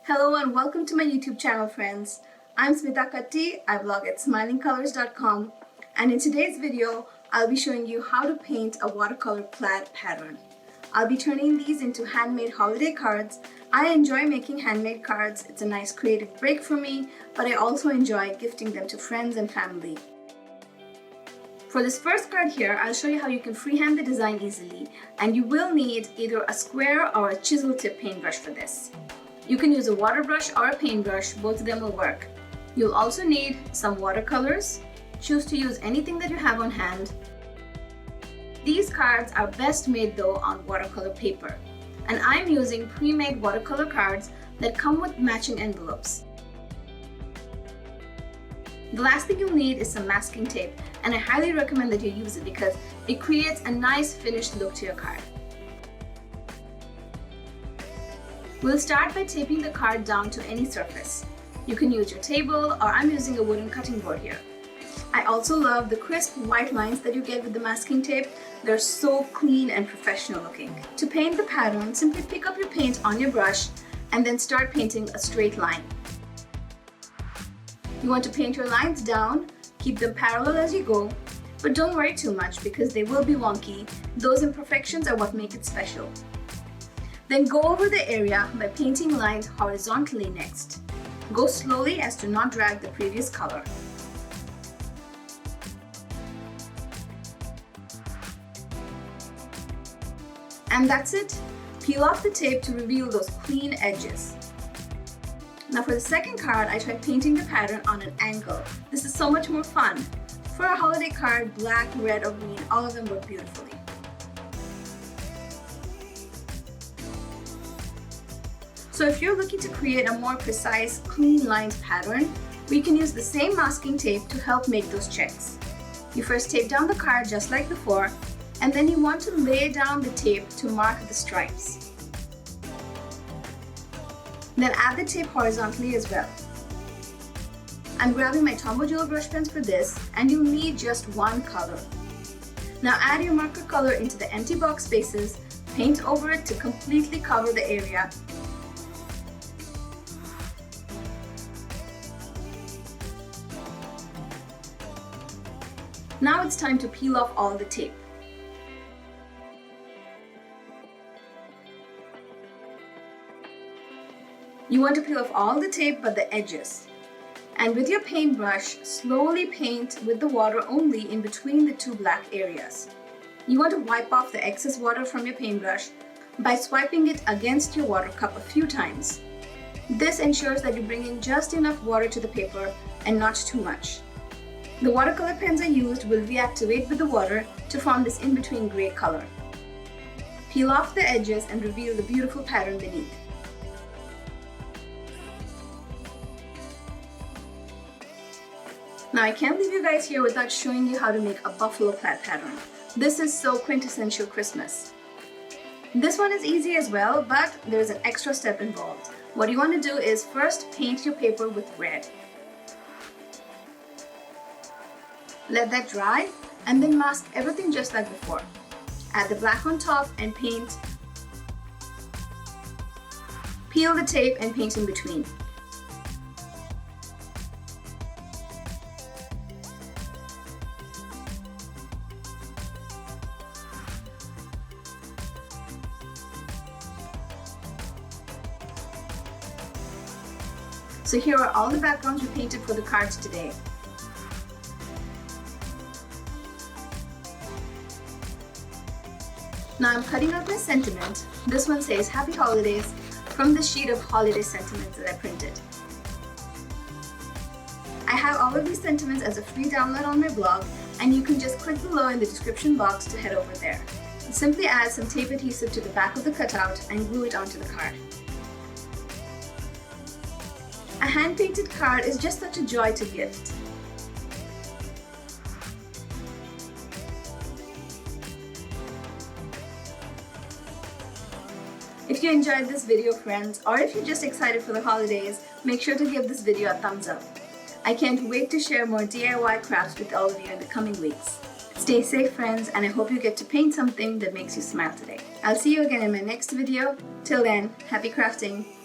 Hello and welcome to my YouTube channel, friends. I'm Smita Katti. I blog at smilingcolors.com, and in today's video, I'll be showing you how to paint a watercolor plaid pattern. I'll be turning these into handmade holiday cards. I enjoy making handmade cards. It's a nice creative break for me, but I also enjoy gifting them to friends and family. For this first card here, I'll show you how you can freehand the design easily, and you will need either a square or a chisel tip paintbrush for this. You can use a water brush or a paintbrush, both of them will work. You'll also need some watercolors. Choose to use anything that you have on hand. These cards are best made though on watercolor paper, and I'm using pre-made watercolor cards that come with matching envelopes. The last thing you'll need is some masking tape, and I highly recommend that you use it because it creates a nice finished look to your card. We'll start by taping the card down to any surface. You can use your table, or I'm using a wooden cutting board here. I also love the crisp white lines that you get with the masking tape. They're so clean and professional looking. To paint the pattern, simply pick up your paint on your brush and then start painting a straight line. You want to paint your lines down, keep them parallel as you go, but don't worry too much because they will be wonky. Those imperfections are what make it special. Then go over the area by painting lines horizontally next. Go slowly as to not drag the previous color. And that's it. Peel off the tape to reveal those clean edges. Now for the second card, I tried painting the pattern on an angle. This is so much more fun. For a holiday card, black, red, or green, all of them work beautifully. So if you're looking to create a more precise, clean lines pattern, we can use the same masking tape to help make those checks. You first tape down the card just like before, and then you want to lay down the tape to mark the stripes. Then add the tape horizontally as well. I'm grabbing my Tombow gel brush pens for this, and you'll need just one color. Now add your marker color into the empty box spaces, paint over it to completely cover the area. Now it's time to peel off all the tape. You want to peel off all the tape but the edges. And with your paintbrush, slowly paint with the water only in between the two black areas. You want to wipe off the excess water from your paintbrush by swiping it against your water cup a few times. This ensures that you bring in just enough water to the paper and not too much. The watercolor pens I used will reactivate with the water to form this in-between gray color. Peel off the edges and reveal the beautiful pattern beneath. Now I can't leave you guys here without showing you how to make a buffalo plaid pattern. This is so quintessential Christmas. This one is easy as well, but there's an extra step involved. What you want to do is first paint your paper with red. Let that dry, and then mask everything just like before. Add the black on top and paint. Peel the tape and paint in between. So here are all the backgrounds we painted for the cards today. Now I'm cutting out my sentiment. This one says Happy Holidays from the sheet of holiday sentiments that I printed. I have all of these sentiments as a free download on my blog, and you can just click below in the description box to head over there. Simply add some tape adhesive to the back of the cutout and glue it onto the card. A hand-painted card is just such a joy to gift. If you enjoyed this video, friends, or if you're just excited for the holidays, make sure to give this video a thumbs up. I can't wait to share more DIY crafts with all of you in the coming weeks. Stay safe, friends, and I hope you get to paint something that makes you smile today. I'll see you again in my next video. Till then, happy crafting!